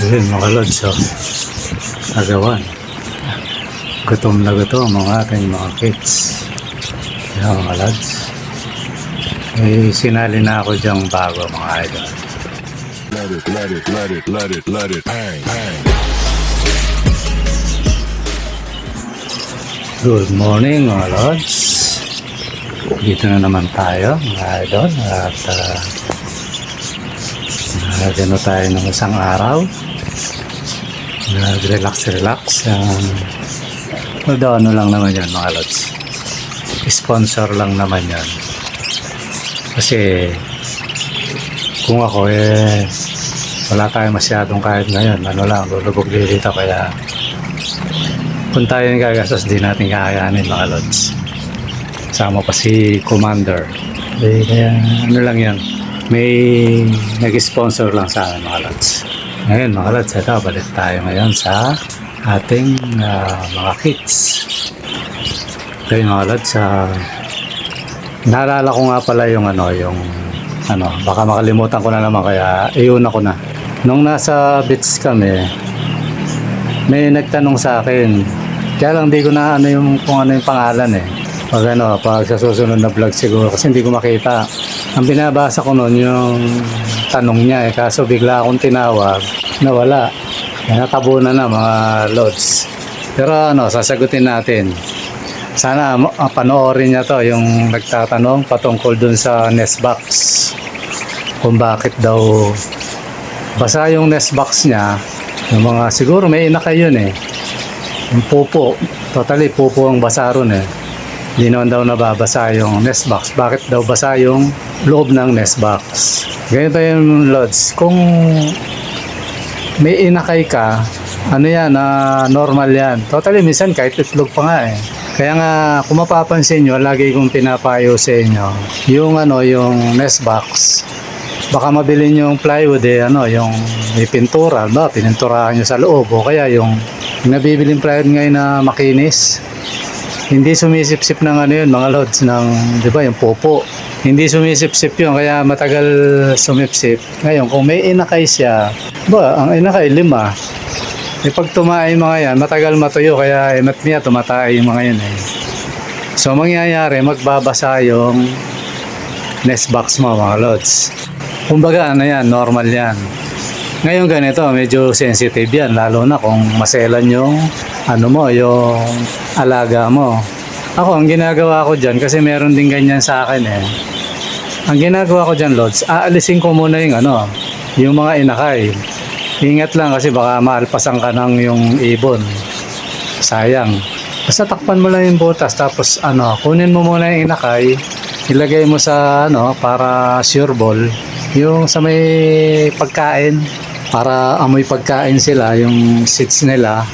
Ayun mga lods, so agawan. Gutom na gutom ang ating mga kids. Ayan mga lods. Sinali na ako dyang bago mga idol. Let it, bang, bang. Good morning mga lods. Dito na naman tayo mga idol. At gano tayo ng isang araw. Nag-relax. Although ano lang naman yan mga lods. Sponsor lang naman yan. Kasi kung ako wala tayo masyadong kahit ngayon. Ano lang, lulubog dito kaya kung tayo yung gagastos di natin kakayanin mga lods. Sama pa si Commander. Kaya ano lang yan. May nag-sponsor lang sa akin mga lods. Ngayon mga lods, ito balik tayo ngayon sa ating mga kits. Okay mga lods, naalala ko nga pala yung baka makalimutan ko na naman kaya iuna ko na. Nung nasa beach kami, may nagtanong sa akin, kaya lang di ko na kung ano yung pangalan pag sa susunod na vlog siguro kasi hindi ko makita. Ang binabasa ko noon yung tanong niya kaso bigla akong tinawag, nawala. Natabunan na mga lods. Pero sasagutin natin. Sana panoorin niya to yung nagtatanong patungkol dun sa nest box. Kung bakit daw basa yung nest box niya. Yung mga siguro may inakay yun yung pupo. Totally pupo ang basa ron Hindi naman daw nababasa yung nest box. Bakit daw basa yung loob ng nest box? Ganito yung lods. Kung may inakay ka, normal yan. Totally, minsan kahit itlog pa nga Kaya nga, kung mapapansin nyo, lagi kong pinapayo sa inyo, yung nest box, baka mabili nyo yung plywood yung may pintura, pininturahan nyo sa loob, o kaya yung nabibiling plywood ngayon na makinis. Hindi sumisip-sip ng yun mga lods di ba yung popo. Hindi sumisip-sip yun kaya matagal sumipsip. Ngayon kung may inakay siya, ang inakay 5. Pag tumae mga yan, matagal matuyo kaya matmiya tumatay yung mga yun So mangyayari magbabasa yung nest box mo mga lods. Kumbaga normal yan. Ngayon ganito, medyo sensitive yan lalo na kung maselan yung yung alaga mo. Ako, ang ginagawa ko dyan, kasi meron din ganyan sa akin Ang ginagawa ko dyan, lods, aalisin ko muna yung mga inakay. Ingat lang kasi baka maalpasan ka ng yung ibon. Sayang. Basta takpan mo lang yung butas, tapos kunin mo muna yung inakay, ilagay mo sa para sure ball, yung sa may pagkain, para amoy pagkain sila, yung seeds nila.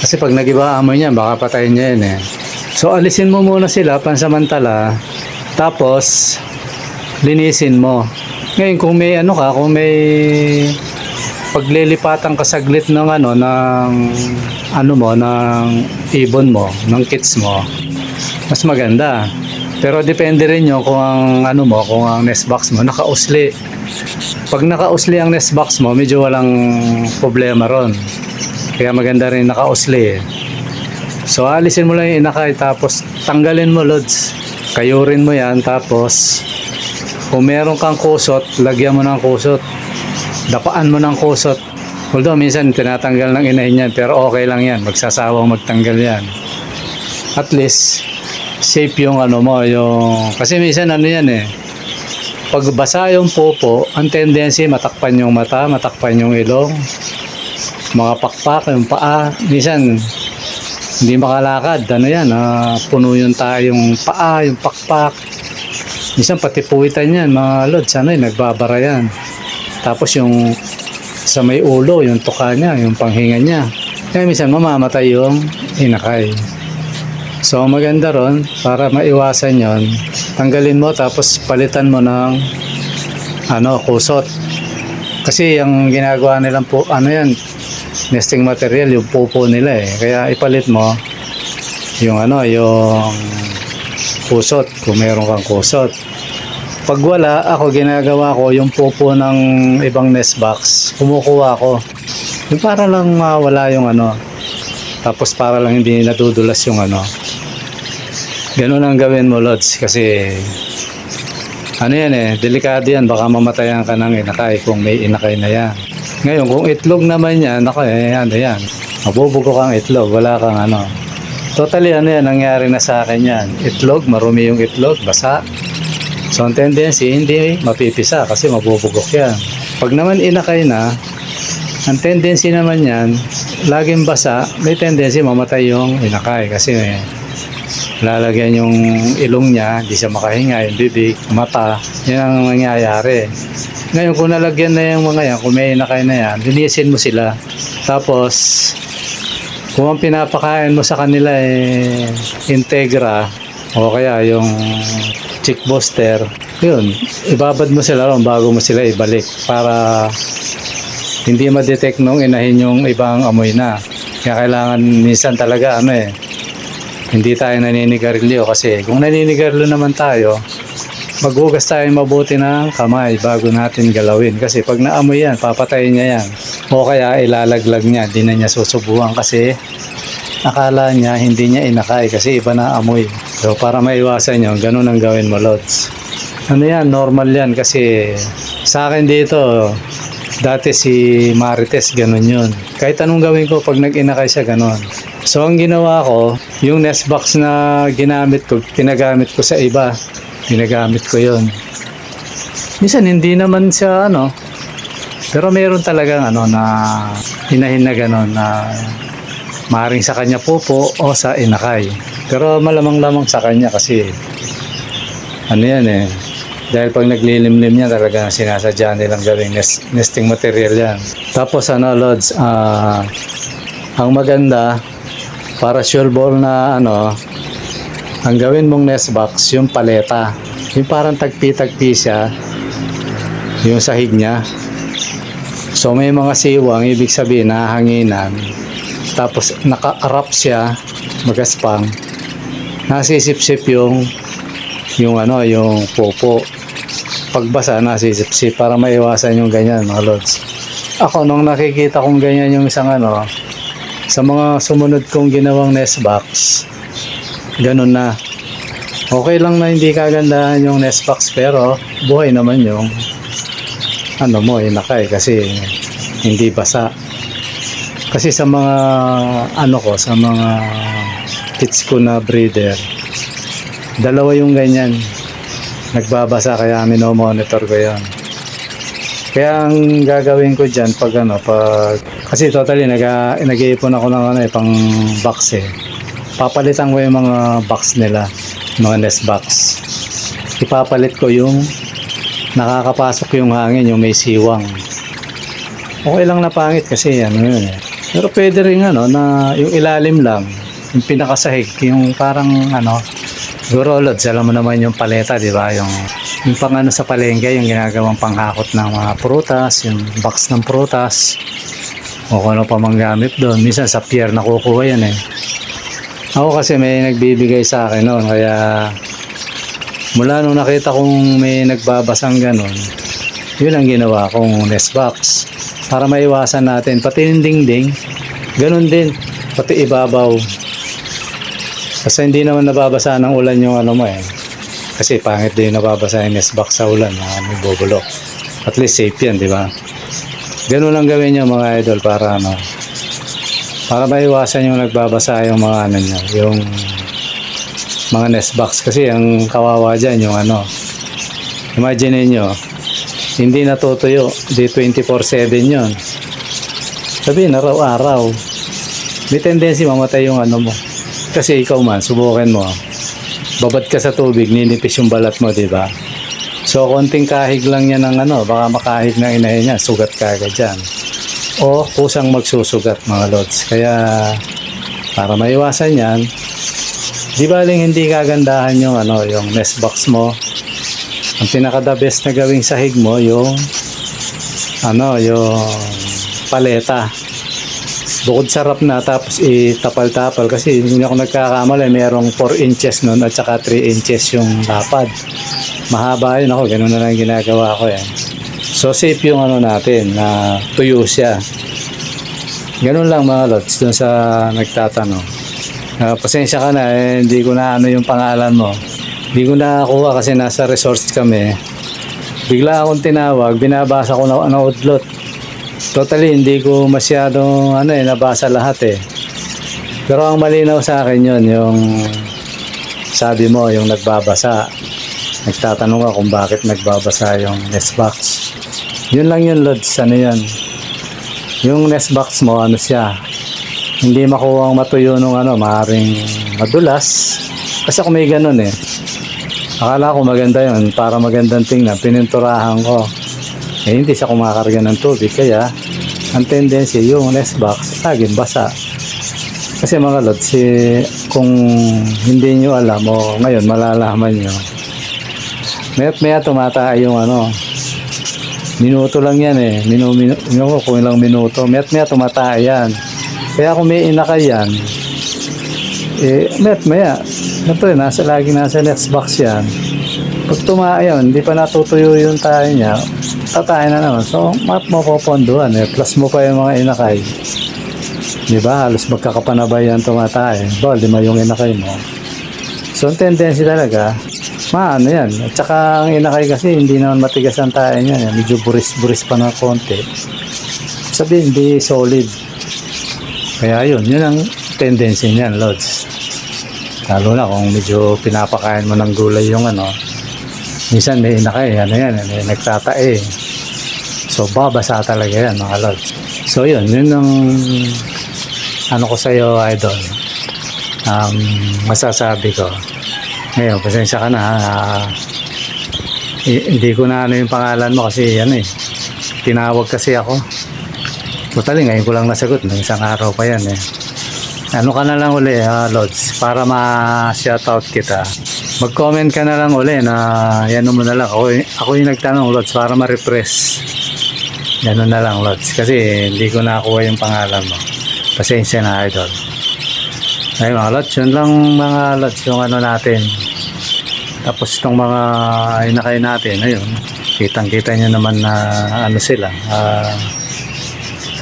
Kasi pag nagiba amoy niya, baka patayin niya yun So alisin mo muna sila pansamantala, tapos linisin mo. Ngayon kung may kung may paglilipatan ka saglit ng ng ibon mo, ng kits mo, mas maganda. Pero depende rin yun kung ang kung ang nest box mo nakausli. Pag nakausli ang nest box mo, medyo walang problema ron. Kaya maganda rin nakausli So alisin mo lang yung inakay, tapos tanggalin mo lods. Kayurin mo yan, tapos kung meron kang kusot, lagyan mo ng kusot. Dapaan mo ng kusot. Although minsan tinatanggal ng inahin yan, pero okay lang yan, magsasawang magtanggal yan. At least safe yung kasi minsan pag basa yung popo, ang tendency matakpan yung mata, matakpan yung ilong, mga pakpak, yung paa. Minsan hindi makalakad, puno yung yung paa, yung pakpak. Minsan pati puwitan yan mga lods, nagbabara yan. Tapos yung sa may ulo, yung tuka niya, yung panghinga niya, kaya minsan mamamatay yung inakay. So maganda ron, para maiwasan yon, tanggalin mo tapos palitan mo ng kusot. Kasi yung ginagawa nilang nesting material, yung pupo nila Kaya ipalit mo yung yung kusot, kung meron kang kusot. Pag wala, ako ginagawa ko yung pupo ng ibang nest box, kumukuha ko. Yung para lang mawala yung ano, tapos para lang hindi nadudulas yung ano. Ganun ang gawin mo, Lods, kasi ano yan delikado yan, baka mamatayan ka ng inakay kung may inakay na yan. Ngayon, kung itlog naman yan, ako ano yan, mabubugo kang itlog, wala kang ano. Totally ano yan, nangyari na sa akin yan. Itlog, marumi yung itlog, basa. So ang tendency, hindi mapipisa kasi mabubugok yan. Pag naman inakay na, ang tendency naman yan, laging basa, may tendency mamatay yung inakay kasi lalagyan yung ilong niya, hindi siya makahinga, yung bibig, mata, yan ang mangyayari. Ngayon kung nalagyan na yung mga yan, kung may inakay na yan, linisin mo sila. Tapos, kung ang pinapakain mo sa kanila Integra o kaya yung chick booster, yun, ibabad mo sila ron bago mo sila ibalik para hindi ma-detect nung inahin yung ibang amoy na. Kaya kailangan minsan talaga hindi tayo naninigarilyo kasi kung naninigarilyo naman tayo, maghugas tayo mabuti ng kamay bago natin galawin kasi pag naamoy yan, papatayin niya yan o kaya ilalaglag niya, di na niya susubuhan kasi akala niya hindi niya inakay kasi iba na amoy. So para maiwasan yun, ganun ang gawin mo, Lods. Ano yan, normal yan kasi sa akin dito, dati si Marites ganun yun. Kahit anong gawin ko pag nag-inakay siya ganun. So ang ginawa ko, yung nest box na ginamit ko, pinagamit ko sa iba. Pinagamit ko yun. Minsan hindi naman siya pero meron talagang na inahin na ganun na maaaring sa kanya pupo o sa inakay. Pero malamang-lamang sa kanya kasi yan dahil pag naglilimlim niya talaga sinasadya nilang gawing nesting material yan. Tapos Lods, ang maganda para sure ball na ang gawin mong nest box yung paleta. Yung parang tagpi-tagpi siya yung sahig niya. So may mga siwang, ibig sabihin nahanginan. Tapos naka-wrap siya, magaspang. Nasisip-sip yung popo. Pagbasa, nasisip-sip para maiwasan yung ganyan, mga Lods. Ako, nung nakikita kong ganyan yung isang sa mga sumunod kong ginawang nest box, ganun na. Okay lang na hindi kagandahan yung nest box, pero buhay naman yung inakay kasi hindi basa. Kasi sa mga sa mga kids ko na breeder, dalawa yung ganyan nagbabasa kaya monitor ko yan. Kaya ang gagawin ko dyan pag kasi totally nag-iipon ako ng pang box papalitan ko yung mga box nila, mga nest box. Ipapalit ko yung nakakapasok yung hangin, yung may siwang. Okay lang na pangit kasi yun pero pwede rin na yung ilalim lang, yung pinakasahig, yung parang siguro, Lods, alam mo naman yung paleta, di ba? Yung pang sa palengke, yung ginagawang panghakot ng mga prutas, yung box ng prutas, o kung ano pa mang gamit doon. Minsan sa pier nakukuha yan Ako kasi may nagbibigay sa akin noon, kaya mula nung nakita kong may nagbabasang ganon, yun ang ginawa kong nest box. Para maiwasan natin, pati yung dingding, ganon din, pati ibabaw. Kasi hindi naman nababasa ng ulan yung kasi pangit din nababasa yung nest box sa ulan, may bubulok. At least safe yan, di ba? Ganun lang gawin nyo mga idol para para maiwasan yung nagbabasa yung mga yung mga nest box. Kasi ang kawawa dyan yung imagine nyo, hindi natutuyo, di 24/7 yun. Sabihin, araw-araw, may tendency mamatay yung mo. Kasi ikaw man, subukan mo. Babad ka sa tubig, ninipis yung balat mo, di ba? So, konting kahig lang yan ng baka makahig na inahin niya, sugat ka agad dyan. O, kusang magsusugat, mga Lods. Kaya, para maiwasan yan, di baling hindi kagandahan yung yung nest box mo. Ang pinaka-the best na gawing sahig mo, yung yung paleta. Bukod sarap na, tapos itapal-tapal kasi hindi ako nagkakamali, merong 4 inches nun at saka 3 inches yung lapad. Mahaba yun ako, ganun na lang ginagawa ko So safe yung natin na tuyo siya. Ganun lang mga lods, dun sa nagtatanong. Pasensya ka na, hindi ko na ano yung pangalan mo. Hindi ko nakakuha kasi nasa resource kami. Bigla akong tinawag, binabasa ko na udlot. Totally, hindi ko masyadong nabasa lahat eh. Pero ang malinaw sa akin yun, yung sabi mo, yung nagbabasa. Nagtatanong ka kung bakit nagbabasa yung nest box. Yun lang yun, Lods. Ano yun? Yung nest box mo, ano siya? Hindi makuha ang matuyo nung maaaring madulas. Kasi kung may ganun eh. Akala ko maganda yun. Para magandang tingnan, pininturahan ko. Eh, hindi siya kumakarga ng tubig. Kaya, ang tendency, yung nest box, laging basa. Kasi mga lods, kung hindi nyo alam o ngayon malalaman nyo, maya tumatay yung minuto lang yan eh. Kung ilang minuto, maya tumatay yan. Kaya kung may inakay yan, maya, lagi nasa nest box yan. Pag tumayon, hindi pa natutuyo yung tayo niya, tatay na naman. So, mapoponduhan eh. Plus mo pa yung mga inakay. Diba? Halos magkakapanabay yan tumatay. Lima yung inakay mo. So, ang tendency talaga, yan. At saka ang inakay kasi, hindi naman matigas ang tayo niya. Medyo buris-buris pa na konti. Sabihin, hindi solid. Kaya yun ang tendency niyan, Lods. Lalo na kung medyo pinapakain mo ng gulay yung minsan may inakay, may nagtatae. So, babasa talaga yan, mga Lods. So, yun ang ko sa'yo, idol. Masasabi ko. Ngayon, pasensya ka na. Hindi ko na yung pangalan mo kasi tinawag kasi ako. Totally, ngayon ko lang nasagot. Isang araw pa yan eh. Ano ka na lang uli, Lods, para ma-shoutout kita. Mag-comment ka na lang uli na yan mo na lang. Ako yung nagtanong, Lods, para ma-refresh. Ganun na lang, Lods. Kasi hindi ko nakuha yung pangalan mo. Pasensya na, idol. Ay, mga Lods, yun lang mga Lods, yung natin. Tapos itong mga inakay natin, ayun. Kitang-kita nyo naman na sila.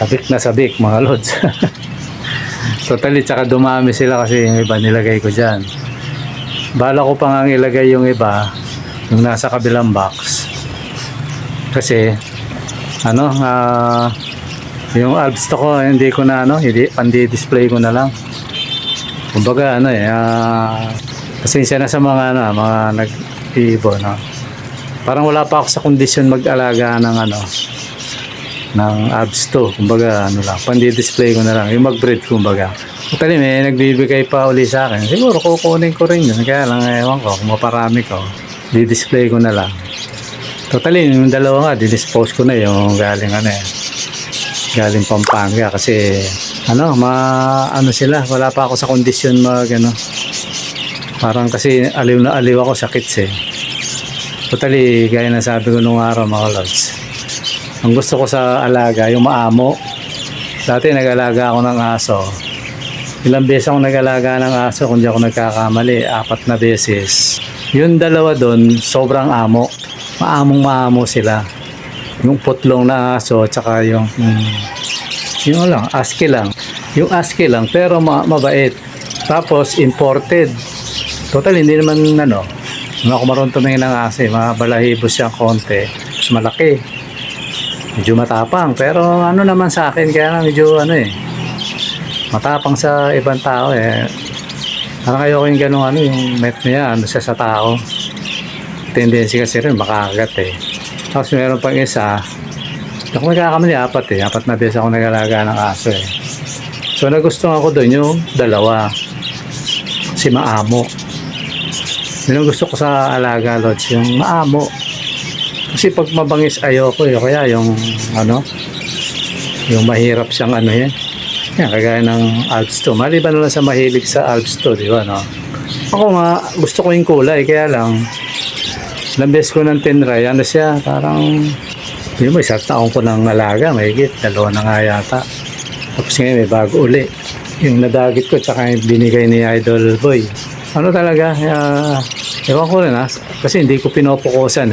Sabik na sabik, mga Lods. Totally, tsaka dumami sila kasi yung iba nilagay ko dyan. Bala ko pang ang ilagay yung iba, yung nasa kabilang box. Kasi, yung albsto ko, hindi ko na, pandi-display ko na lang. Kumbaga, pasensya na sa mga nag-iibo, Parang wala pa ako sa kondisyon mag-alaga ng albsto. Kumbaga, pandi-display ko na lang. Yung mag-breed, kumbaga. Totally, may nagbibigay pa uli sa akin. Siguro, kukunin ko rin yun. Kaya lang, ewan ko, kung maparami ko, di-display ko na lang. Totally, yung dalawa nga, di-dispose ko na yung galing galing Pampanga kasi sila, wala pa ako sa kondisyon parang kasi aliw na aliw ako sa kits eh. Totally, gaya na sabi ko nung araw, mga Lods, ang gusto ko sa alaga yung maamo. Dati nag-alaga ako ng aso, ilang beses ako nag-alaga ng aso, kung di ako nagkakamali 4 na beses. Yung dalawa doon, sobrang amo, maamong sila. Yung putlong na aso, tsaka yung ASCII lang. Yung ASCII lang, pero mabait. Tapos, imported. Total, hindi naman, mga kumaroon tumingin ng aso, mga balahibos siyang konti. Tapos malaki. Medyo matapang. Pero, naman sa akin, kaya medyo, matapang sa ibang tao, Parang ayoko yung gano'ng, yung met niya, siya sa tao. Tendency kasi rin, makakagat Tapos meron pang isa, ako nagkakamali 4 na beses ako nag-alaga ng aso So nagustuhan ko doon yung dalawa, si maamo. Yun ang gusto ko sa alaga, Lods, yung maamo. Kasi pag mabangis ayoko kaya yung yung mahirap siyang yan, kagaya ng albsto. Maliban na lang sa mahilig sa albsto, di ba Ako nga, gusto ko yung kulay, kaya lang lambes ko ng tinray, siya, parang yun mo, 1 taon ko ng alaga, mahigit, 2 na nga yata. Tapos ngayon may bago uli. Yung nadagit ko, tsaka yung binigay ni Idol Boy. Talaga, ewan ko rin kasi hindi ko pinopokusan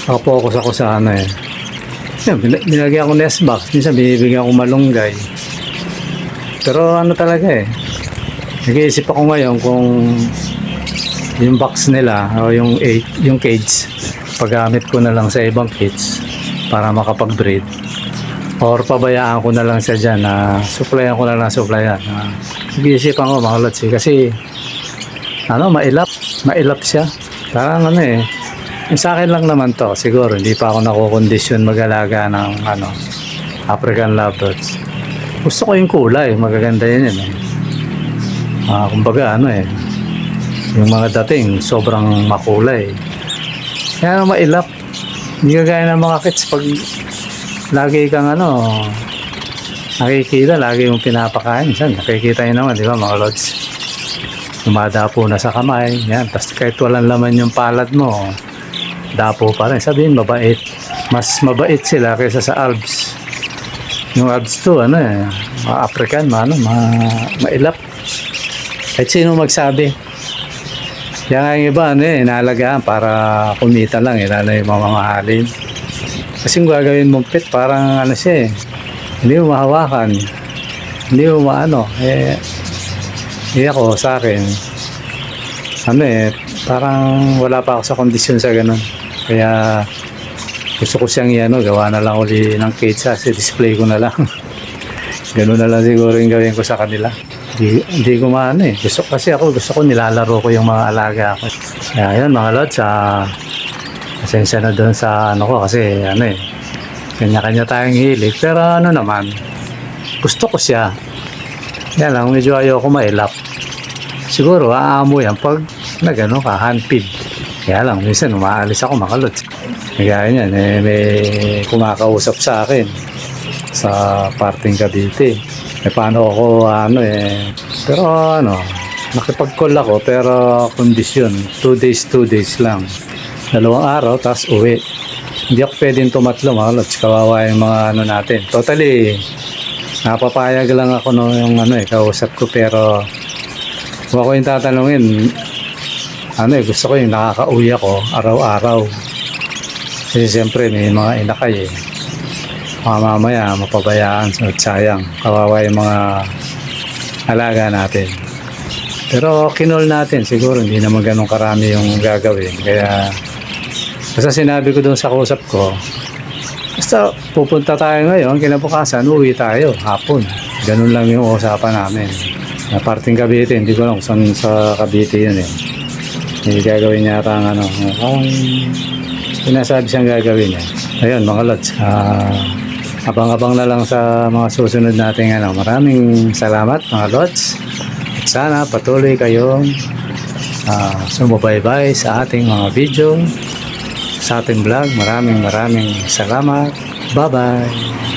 Nakapokus ako sa Yan, binagyan ko nest box, minsan binibigyan ko malunggay. Pero ano talaga eh. Nag-iisip ako ngayon kung yung box nila o yung cage paggamit ko na lang sa ibang cage para makapag-breed or pabayaan ko na lang siya dyan na supplyan ko na lang supplyan. Nag-iisipan ko mga lods eh, kasi ano, mailap siya. Parang ano eh, yung sa akin lang naman to, siguro hindi pa ako nakukondisyon mag-alaga ng ano, African lovebirds. Gusto ko yung kulay, magaganda yun eh. Kumbaga ano eh, yung mga dating sobrang makulay. Kaya mailap. Hindi kagaya ng mga kids pag lagi kang ano, nakikita, lagi yung pinapakain. San, nakikita nyo naman, di ba mga lods? Dumadapo na sa kamay, yan. Tapos kahit walang laman yung palad mo, dapo pa rin. Sabihin, mabait. Mas mabait sila kaysa sa Alps. Yung Alps to, ano eh, mga African, mailap. Kahit sino magsabi. Kaya nga yung iba, ano eh, inaalagaan para kumita lang, lalo yung mga mamahalin. Kasi kung gagawin mong pet, parang ano siya eh, hindi mo mahawakan, hindi mo maano, ako sa akin, ano eh, parang wala pa ako sa kondisyon sa ganun. Kaya gusto ko siyang gawa na lang uli ng cage kasi display ko na lang. Ganun na lang siguro yung gawin ko sa kanila. Hindi ko maano eh. Gusto ko nilalaro ko yung mga alaga ko. Kaya yun mga lods, pasensya na doon sa ano ko kasi ano eh, kanya-kanya tayong hilig. Pero ano naman, gusto ko siya. Yan lang, medyo ayoko mailap. Siguro aamo yan pag nagano ka, handpid. Kaya lang, minsan umaalis ako mga lods. Kaya yan, may kumakausap sa akin sa parting Cavite. Paano ako pero nakipag-call ako pero kondisyon 2 days lang, 2 araw tapos uwi. Hindi ako pwedeng tumatlo mga lods, kawawa yung mga natin. Totally napapayag lang ako yung kausap ko, pero kung ako yung tatanungin, gusto ko yung nakaka-uwi ako araw-araw kasi siyempre may mga inakay eh. Mamaya mapabayaan, so sayang, kawawa yung mga alaga natin. Pero kinol natin, siguro hindi naman ganun karami yung gagawin. Kaya basta sinabi ko doon sa kausap ko, basta pupunta tayo ngayon, kinabukasan uwi tayo hapon. Ganun lang yung usapan namin. Na parting Cavite, hindi ko lang kung saan sa Cavite yun eh. Hindi gagawin yata ang sinasabi siyang gagawin eh. Ayun mga lods, abang-abang na lang sa mga susunod nating Maraming salamat mga lods. At sana patuloy kayong sumubaybay sa ating mga video, sa ating vlog. Maraming salamat. Bye-bye.